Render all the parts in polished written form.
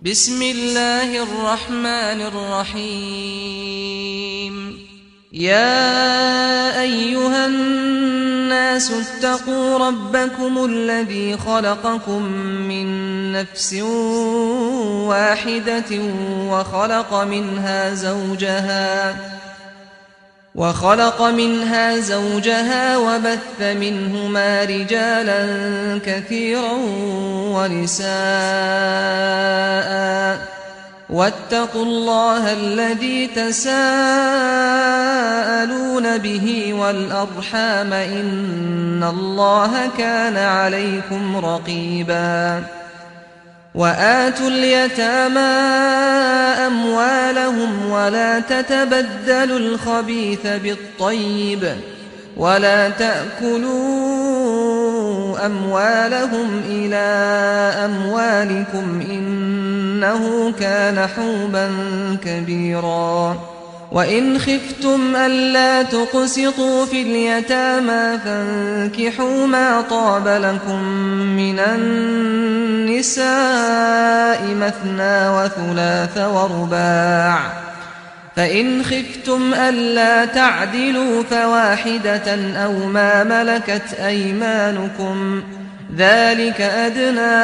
بسم الله الرحمن الرحيم. يا أيها الناس اتقوا ربكم الذي خلقكم من نفس واحدة وخلق منها زوجها وبث منهما رجالا كثيرا ونساء، واتقوا الله الذي تساءلون به والأرحام إن الله كان عليكم رقيبا. وآتوا اليتامى أموالهم ولا تتبدلوا الخبيث بالطيب ولا تأكلوا أموالهم إلى أموالكم إنه كان حوبا كبيرا. وإن خفتم ألا تقسطوا في اليتامى فانكحوا ما طاب لكم من النساء مثنى وثلاث ورباع، فإن خفتم ألا تعدلوا فواحدة أو ما ملكت أيمانكم ذلك أدنى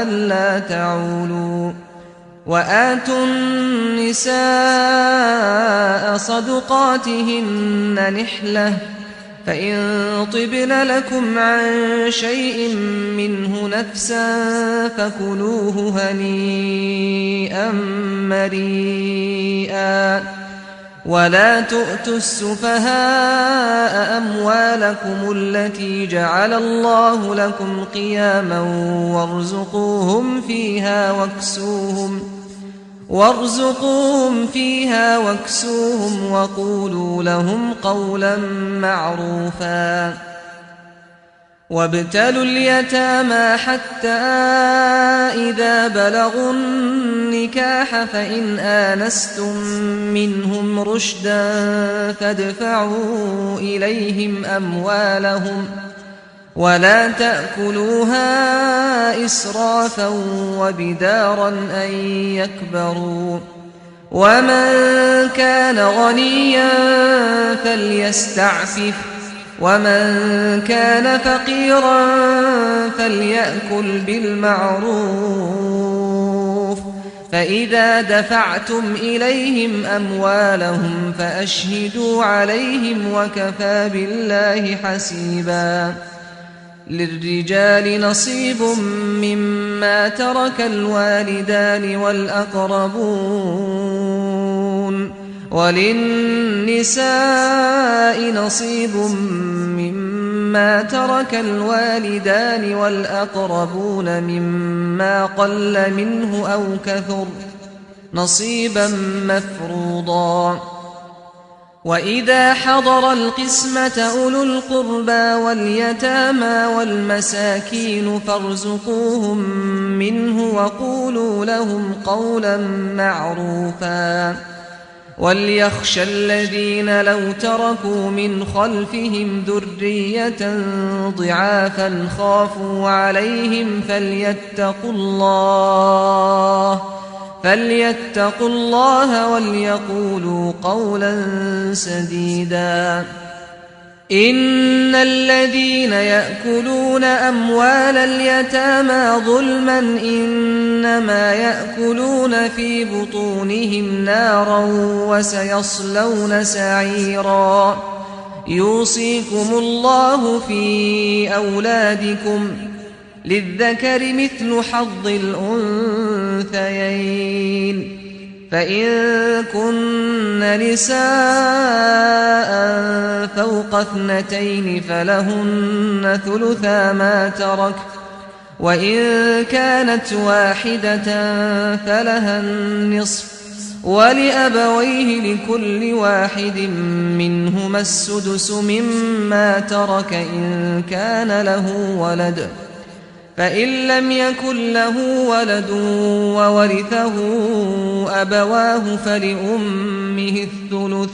ألا تعولوا. وآتوا النساء صدقاتهن نحلة، فإن طبن لكم عن شيء منه نفسا فكلوه هنيئا مريئا. ولا تؤتوا السفهاء أموالكم التي جعل الله لكم قياما وارزقوهم فيها واكسوهم وقولوا لهم قولا معروفا. وابتلوا اليتامى حتى إذا بلغوا النكاح فإن آنستم منهم رشدا فادفعوا إليهم أموالهم ولا تأكلوها إسرافا وبدارا أن يكبروا. ومن كان غنيا فليستعفف ومن كان فقيرا فليأكل بالمعروف. فإذا دفعتم إليهم أموالهم فأشهدوا عليهم وكفى بالله حسيبا. للرجال نصيب مما ترك الوالدان والأقربون، وللنساء نصيب مما ترك الوالدان والأقربون مما قل منه أو كثر نصيبا مفروضا. وإذا حضر القسمة أولو القربى واليتامى والمساكين فارزقوهم منه وقولوا لهم قولا معروفا. وليخشى الذين لو تركوا من خلفهم ذرية ضعافا خافوا عليهم فليتقوا الله وليقولوا قولا سديدا. إن الذين يأكلون أموال اليتامى ظلما إنما يأكلون في بطونهم نارا وسيصلون سعيرا. يوصيكم الله في أولادكم للذكر مثل حظ الأنثيين، فإن كن نساء فوق 2 فلهن ثلثا ما ترك، وإن كانت واحدة فلها النصف، ولأبويه لكل واحد منهما السدس مما ترك إن كان له ولد. فإن لم يكن له ولد وورثه أبواه فلأمه الثلث،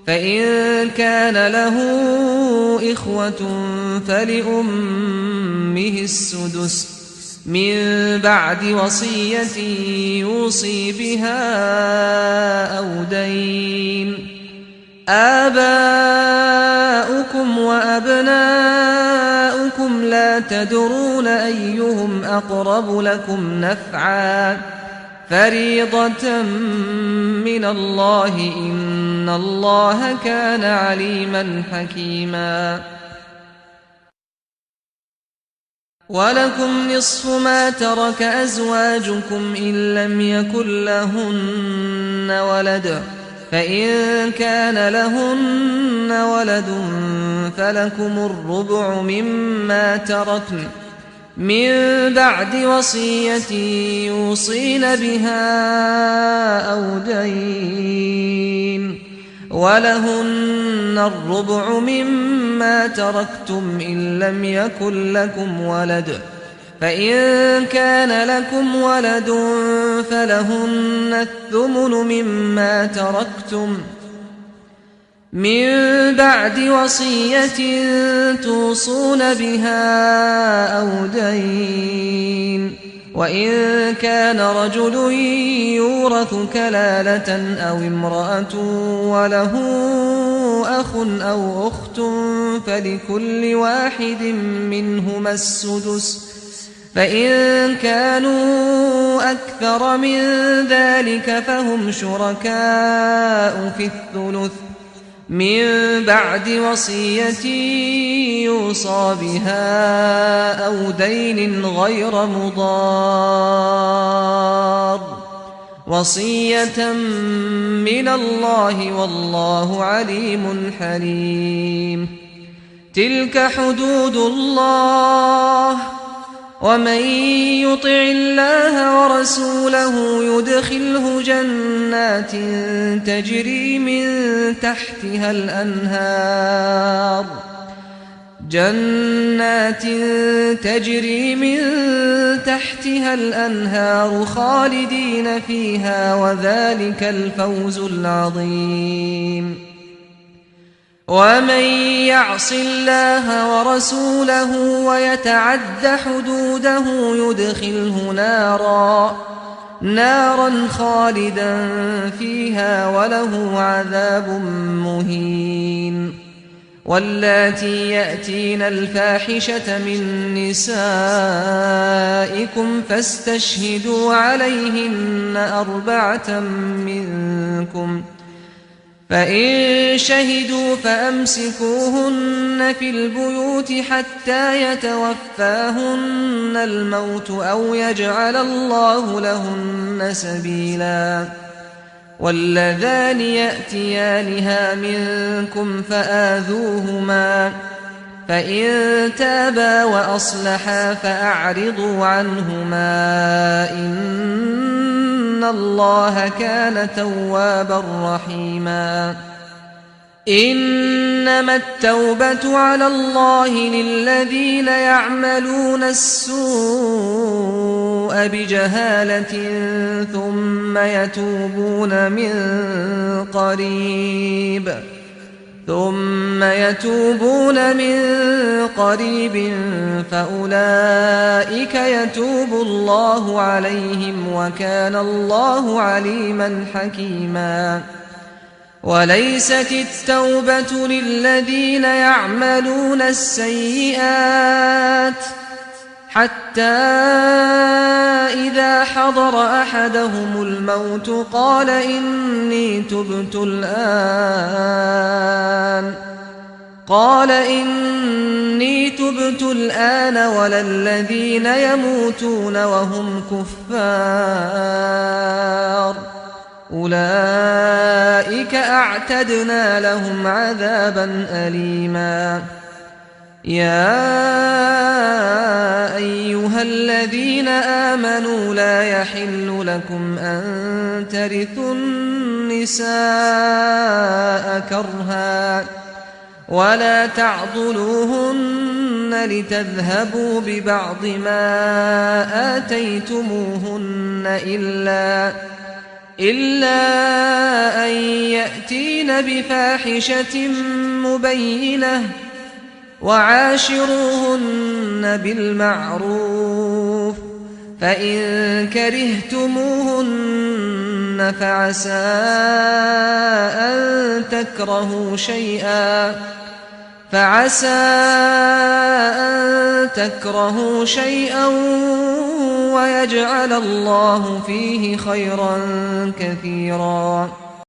فإن كان له إخوة فلأمه السدس من بعد وصية يوصي بها أو دين. آباؤكم وأبناؤكم لا تدرون أيهم أقرب لكم نفعا فريضة من الله إن الله كان عليما حكيما. ولكم نصف ما ترك أزواجكم إن لم يكن لهن ولد فإن كان لهن ولد فلكم الربع مما تركن من بعد وصية يوصين بها أو دين. ولهن الربع مما تركتم إن لم يكن لكم ولد فإن كان لكم ولد فلهن الثمن مما تركتم من بعد وصية توصون بها أو دين. وإن كان رجل يورث كلالة أو امرأة وله أخ أو أخت فلكل واحد منهما السدس فإن كانوا أكثر من ذلك فهم شركاء في الثلث من بعد وصية يوصى بها أو دين غير مضار وصية من الله والله عليم حليم. تلك حدود الله ومن يطع الله ورسوله يدخله جنات تجري من تحتها الأنهار خالدين فيها وذلك الفوز العظيم. ومن يعص الله ورسوله ويتعد حدوده يدخله نارا خالدا فيها وله عذاب مهين. واللاتي يأتين الفاحشة من نسائكم فاستشهدوا عليهن 4 منكم فإن شهدوا فأمسكوهن في البيوت حتى يتوفاهن الموت أو يجعل الله لهن سبيلا. واللذان يأتيانها منكم فآذوهما فإن تابا وأصلحا فأعرضوا عنهما إن الله كان توابا رحيما. إنما التوبة على الله للذين يعملون السوء بجهالة ثم يتوبون من قريب فأولئك يتوب الله عليهم وكان الله عليما حكيما. وليست التوبة للذين يعملون السيئات حتى إذا حضر أحدهم الموت قال إني تبت الآن ولا الذين يموتون وهم كفار أولئك أعتدنا لهم عذابا أليما. يا أيها الذين آمنوا لا يحل لكم أن ترثوا النساء كرها ولا تعضلوهن لتذهبوا ببعض ما آتيتموهن إلا أن يأتين بفاحشة مبينة وعاشروهن بالمعروف فإن كرهتموهن فعسى أن تكرهوا شيئا ويجعل الله فيه خيرا كثيرا.